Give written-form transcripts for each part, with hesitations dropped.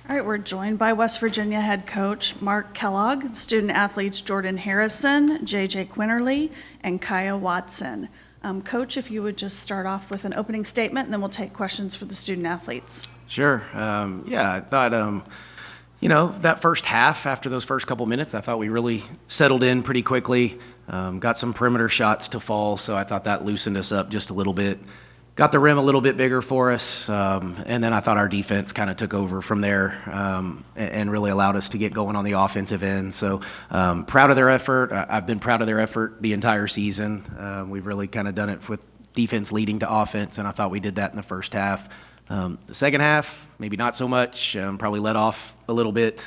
All right, we're joined by West Virginia head coach Mark Kellogg, student athletes Jordan Harrison, JJ Quinterly, and Kaya Watson. Coach, if you would just start off with an opening statement, and then we'll take questions for the student athletes. Sure. I thought, that first half, after those first couple minutes, I thought we really settled in pretty quickly, got some perimeter shots to fall, so I thought that loosened us up just a little bit. Got the rim a little bit bigger for us, and then I thought our defense kind of took over from there and really allowed us to get going on the offensive end. So proud of their effort. I've been proud of their effort the entire season. We've really kind of done it with defense leading to offense, and I thought we did that in the first half. The second half, maybe not so much. Probably let off a little bit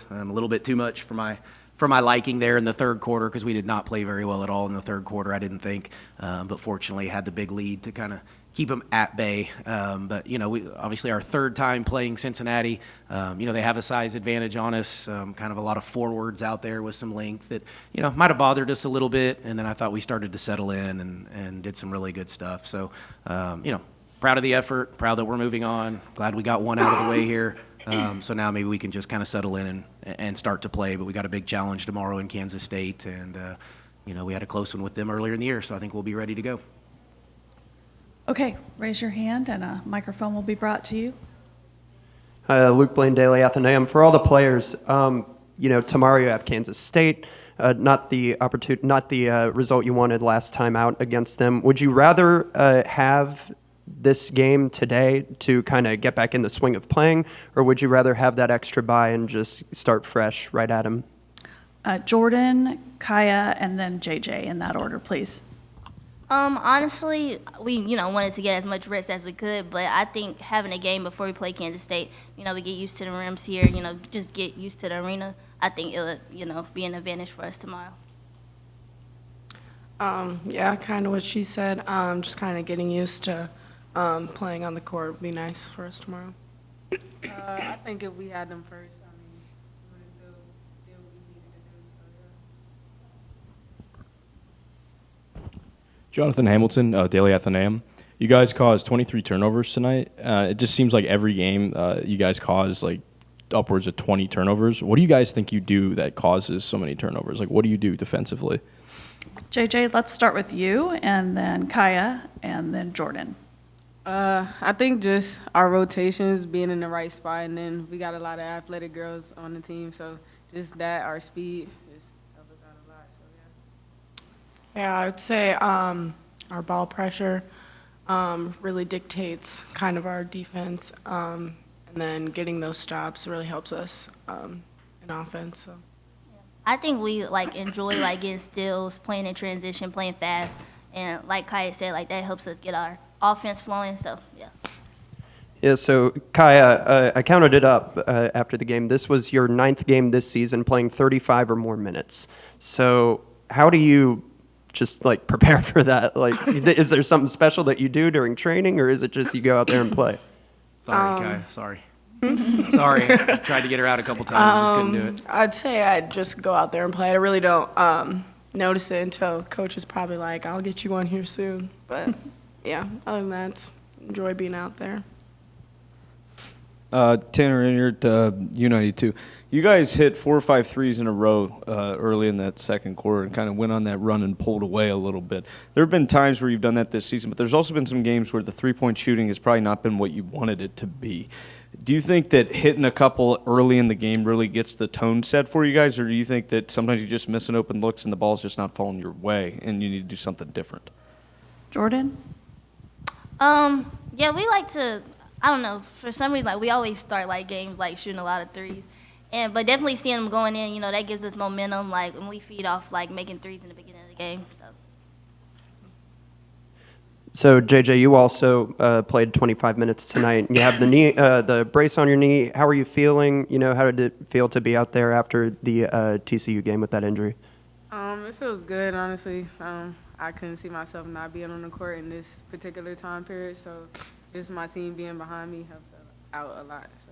too much for my liking there in the third quarter because we did not play very well at all in the third quarter, I didn't think. But fortunately had the big lead to kind of keep them at bay. But, we obviously our third time playing Cincinnati. They have a size advantage on us, kind of a lot of forwards out there with some length that, might have bothered us a little bit. And then I thought we started to settle in and did some really good stuff. So, proud of the effort, proud that we're moving on. Glad we got one out of the way here. So now maybe we can just kind of settle in and start to play. But we got a big challenge tomorrow in Kansas State. And, we had a close one with them earlier in the year. So I think we'll be ready to go. Okay, raise your hand and a microphone will be brought to you. Luke Blaine, Daily Athenaeum. For all the players, tomorrow you have Kansas State. Not the result you wanted last time out against them. Would you rather have this game today to kind of get back in the swing of playing, or would you rather have that extra bye and just start fresh right at them? Jordan, Kaya, and then JJ in that order, please. Honestly, we, wanted to get as much rest as we could, but I think having a game before we play Kansas State, we get used to the rims here, just get used to the arena. I think it'll, be an advantage for us tomorrow. Kind of what she said. Just kind of getting used to playing on the court would be nice for us tomorrow. I think if we had them first, we would still do what we needed to do. Jonathan Hamilton, Daily Athenaeum. You guys caused 23 turnovers tonight. It just seems like every game you guys cause like upwards of 20 turnovers. What do you guys think you do that causes so many turnovers? Like, what do you do defensively? JJ, let's start with you, and then Kaya, and then Jordan. I think just our rotations being in the right spot, and then we got a lot of athletic girls on the team, so just that, our speed, just help us out a lot. So Yeah, I would say our ball pressure really dictates kind of our defense, and then getting those stops really helps us in offense. So. I think we enjoy getting steals, playing in transition, playing fast, and like Kaya said, that helps us get our offense flowing. So yeah. Yeah. So Kaya, I counted it up after the game. This was your 9th game this season, playing 35 or more minutes. So how do you just prepare for that? Is there something special that you do during training, or is it just you go out there and play? Sorry, Kaya. Sorry. Sorry. I tried to get her out a couple times, just couldn't do it. I'd say I'd just go out there and play. I really don't notice it until coach is probably like, I'll get you one here soon. But, yeah, other than that, enjoy being out there. Tanner Inyard, U92. You guys hit 4 or 5 threes in a row early in that second quarter and kind of went on that run and pulled away a little bit. There have been times where you've done that this season, but there's also been some games where the three-point shooting has probably not been what you wanted it to be. Do you think that hitting a couple early in the game really gets the tone set for you guys, or do you think that sometimes you just miss an open looks and the ball's just not falling your way and you need to do something different? Jordan? Yeah, we like to, I don't know, for some reason, we always start games shooting a lot of threes. But definitely seeing them going in, that gives us momentum, when we feed off, making threes in the beginning of the game. So JJ, you also played 25 minutes tonight. You have the knee, the brace on your knee. How are you feeling? How did it feel to be out there after the TCU game with that injury? It feels good, honestly. I couldn't see myself not being on the court in this particular time period, so just my team being behind me helps out a lot. So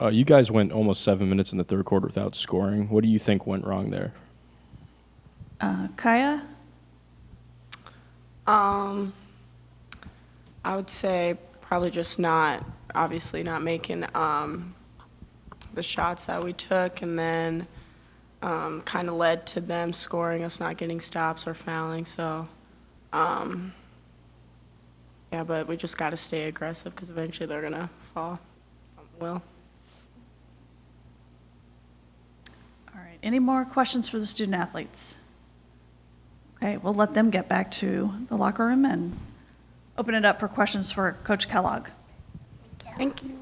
yeah. You guys went almost 7 minutes in the third quarter without scoring. What do you think went wrong there? Kaya? I would say probably just not obviously not making the shots that we took, and then kind of led to them scoring, us not getting stops or fouling. So, yeah, but we just got to stay aggressive because eventually they're going to fall. Will. All right, any more questions for the student athletes? Okay, we'll let them get back to the locker room and open it up for questions for Coach Kellogg. Thank you.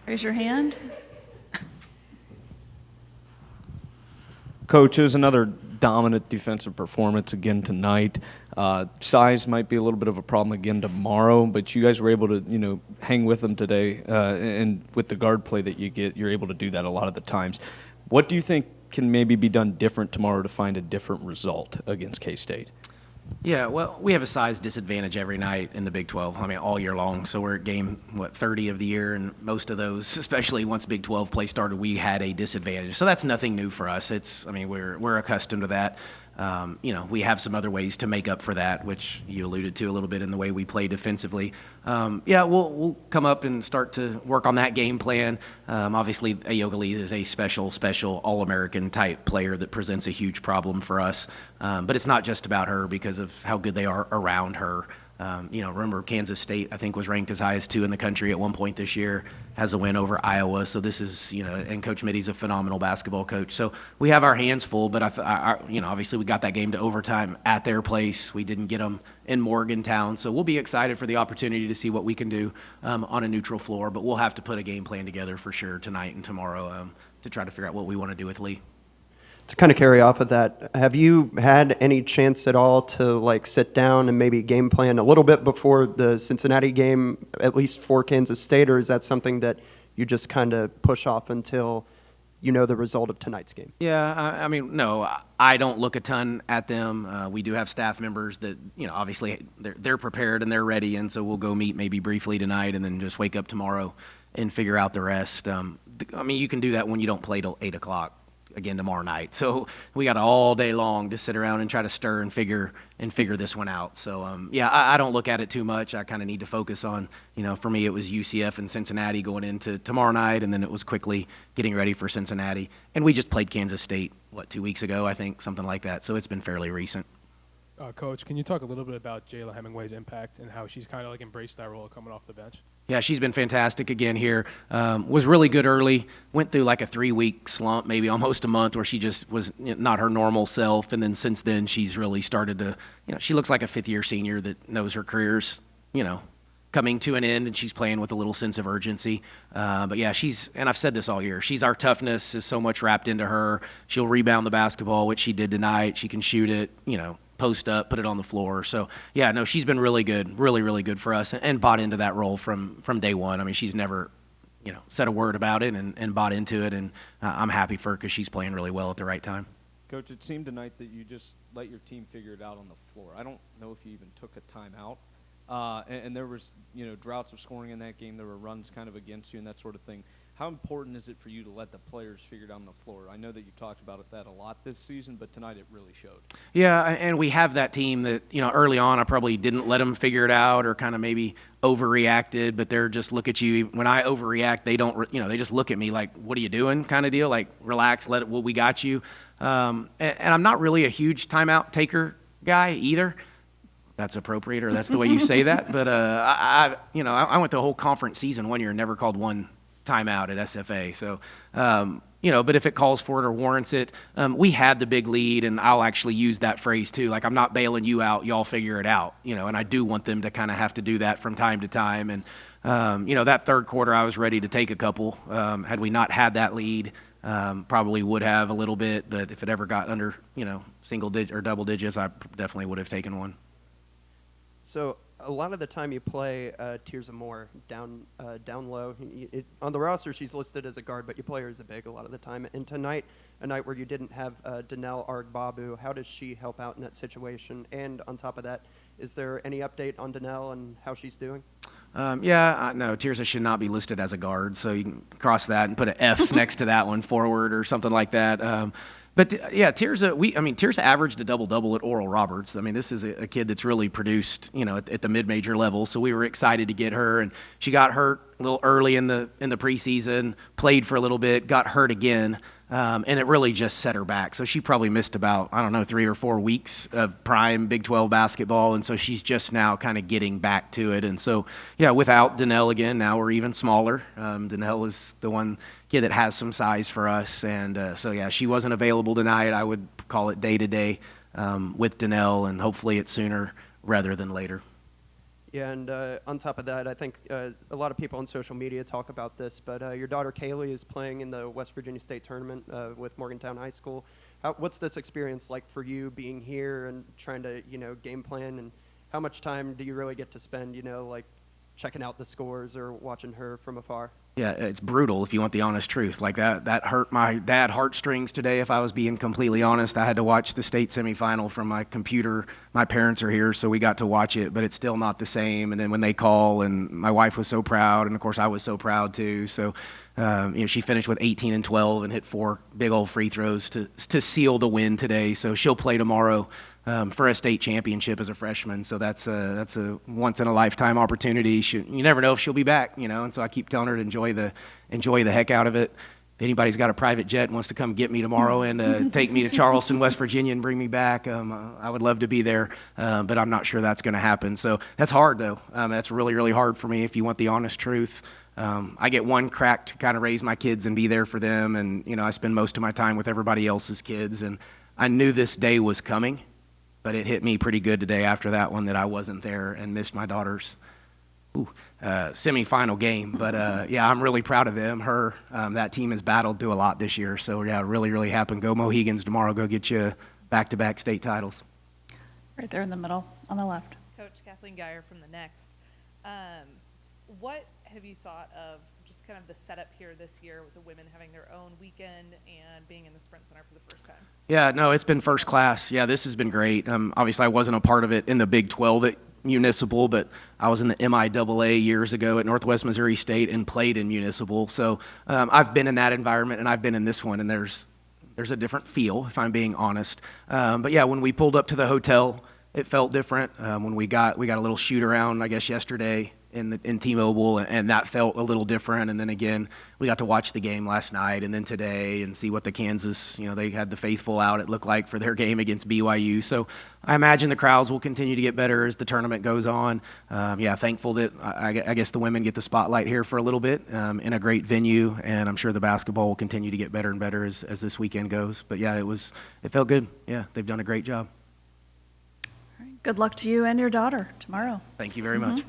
Raise your hand. Coach, it was another dominant defensive performance again tonight. Size might be a little bit of a problem again tomorrow, but you guys were able to, hang with them today. And with the guard play that you get, you're able to do that a lot of the times. What do you think can maybe be done different tomorrow to find a different result against K-State? Yeah, well, we have a size disadvantage every night in the Big 12. I mean, all year long. So we're at game, 30 of the year, and most of those, especially once Big 12 play started, we had a disadvantage. So that's nothing new for us. We're accustomed to that. We have some other ways to make up for that, which you alluded to a little bit in the way we play defensively. We'll come up and start to work on that game plan. Obviously, Ayogale is a special All-American type player that presents a huge problem for us. But it's not just about her because of how good they are around her. Remember Kansas State, I think, was ranked as high as 2 in the country at one point this year, has a win over Iowa. So this is, and Coach Mitty's a phenomenal basketball coach. So we have our hands full, but obviously we got that game to overtime at their place. We didn't get them in Morgantown. So we'll be excited for the opportunity to see what we can do on a neutral floor, but we'll have to put a game plan together for sure tonight and tomorrow to try to figure out what we want to do with Lee. To kind of carry off of that, have you had any chance at all to sit down and maybe game plan a little bit before the Cincinnati game, at least for Kansas State, or is that something that you just kind of push off until you know the result of tonight's game? Yeah, no, I don't look a ton at them. We do have staff members that, obviously they're prepared and they're ready, and so we'll go meet maybe briefly tonight and then just wake up tomorrow and figure out the rest. You can do that when you don't play till 8 o'clock. Again tomorrow night. So we got all day long to sit around and try to stir and figure this one out. So I don't look at it too much. I kind of need to focus on, for me it was UCF and Cincinnati going into tomorrow night, and then it was quickly getting ready for Cincinnati. And we just played Kansas State, 2 weeks ago, I think, something like that. So it's been fairly recent. Coach, can you talk a little bit about Jayla Hemingway's impact and how she's kind of embraced that role coming off the bench? Yeah, she's been fantastic again here. Was really good early. Went through a 3-week slump, maybe almost a month, where she just was not her normal self. And then since then, she's really started to, she looks like a fifth-year senior that knows her career's, coming to an end, and she's playing with a little sense of urgency. But yeah, and I've said this all year, our toughness is so much wrapped into her. She'll rebound the basketball, which she did tonight. She can shoot it, post up, put it on the floor. So yeah, no, she's been really good, really good for us, and bought into that role from day one. She's never, said a word about it and bought into it, and I'm happy for her because she's playing really well at the right time. Coach, it seemed tonight that you just let your team figure it out on the floor. I don't know if you even took a timeout. And there was, droughts of scoring in that game. There were runs kind of against you and that sort of thing. How important is it for you to let the players figure it out on the floor? I know that you've talked about that a lot this season, but tonight it really showed. Yeah, and we have that team that, early on I probably didn't let them figure it out or kind of maybe overreacted, but they're just look at you. When I overreact, they don't, they just look at me like, what are you doing kind of deal? Like, relax, we got you. And I'm not really a huge timeout taker guy either. That's appropriate, or that's the way you say that. But I went the whole conference season one year and never called one timeout at SFA. So, but if it calls for it or warrants it, we had the big lead, and I'll actually use that phrase too. Like, I'm not bailing you out, y'all figure it out. And I do want them to kind of have to do that from time to time. And that third quarter, I was ready to take a couple. Had we not had that lead, probably would have a little bit. But if it ever got under, single digit or double digits, I definitely would have taken one. So a lot of the time you play Tears of Moore down low. On the roster, she's listed as a guard, but you play her as a big a lot of the time. And tonight, a night where you didn't have Danelle Argbabu, how does she help out in that situation? And on top of that, is there any update on Danelle and how she's doing? No, Tirza should not be listed as a guard, so you can cross that and put an F next to that one, forward or something like that. But yeah, Tirza averaged a double-double at Oral Roberts. I mean, this is a kid that's really produced, at the mid-major level. So we were excited to get her, and she got hurt a little early in the preseason, played for a little bit, got hurt again, and it really just set her back. So she probably missed about 3 or 4 weeks of prime Big 12 basketball, and so she's just now kind of getting back to it. And so yeah, without Donnell again, now we're even smaller. Donnell is the one kid that has some size for us, and so yeah, she wasn't available tonight. I would call it day-to-day with Donnell, and hopefully it's sooner rather than later. Yeah, and on top of that, I think a lot of people on social media talk about this, but your daughter Kaylee is playing in the West Virginia State tournament with Morgantown High School. What's this experience like for you being here and trying to, game plan, and how much time do you really get to spend, like checking out the scores or watching her from afar? Yeah, it's brutal if you want the honest truth. Like that hurt my dad heartstrings today, if I was being completely honest. I had to watch the state semifinal from my computer. My parents are here, so we got to watch it, but it's still not the same. And then when they call, and my wife was so proud, and of course I was so proud too. So, she finished with 18 and 12 and hit 4 big old free throws to seal the win today. So she'll play tomorrow for a state championship as a freshman. So that's a once in a lifetime opportunity. You never know if she'll be back, and so I keep telling her to enjoy the heck out of it. If anybody's got a private jet and wants to come get me tomorrow and take me to Charleston, West Virginia, and bring me back, I would love to be there, but I'm not sure that's going to happen. So that's hard, though. That's really, really hard for me, if you want the honest truth. I get one crack to kind of raise my kids and be there for them, and I spend most of my time with everybody else's kids, and I knew this day was coming, but it hit me pretty good today after that one that I wasn't there and missed my daughter's semifinal game. But yeah, I'm really proud of them. That team has battled through a lot this year. So yeah, really, really happy. Go Mohegans tomorrow. Go get you back-to-back state titles. Right there in the middle, on the left. Coach Kathleen Geyer from the Next. What have you thought of just kind of the setup here this year with the women having their own weekend and being in the Sprint Center for the first time? Yeah, no, it's been first class. Yeah, this has been great. Obviously, I wasn't a part of it in the Big 12 at Municipal, but I was in the MIAA years ago at Northwest Missouri State and played in Municipal. So I've been in that environment, and I've been in this one, and there's a different feel, if I'm being honest. But yeah, when we pulled up to the hotel, it felt different. When we got a little shoot around, I guess yesterday in T-Mobile, and that felt a little different. And then again, we got to watch the game last night and then today and see what the Kansas, they had the faithful out, it looked like, for their game against BYU. So I imagine the crowds will continue to get better as the tournament goes on. Yeah, thankful that I guess the women get the spotlight here for a little bit in a great venue, and I'm sure the basketball will continue to get better and better as this weekend goes. But yeah, it felt good. Yeah, they've done a great job. All right. Good luck to you and your daughter tomorrow. Thank you very much.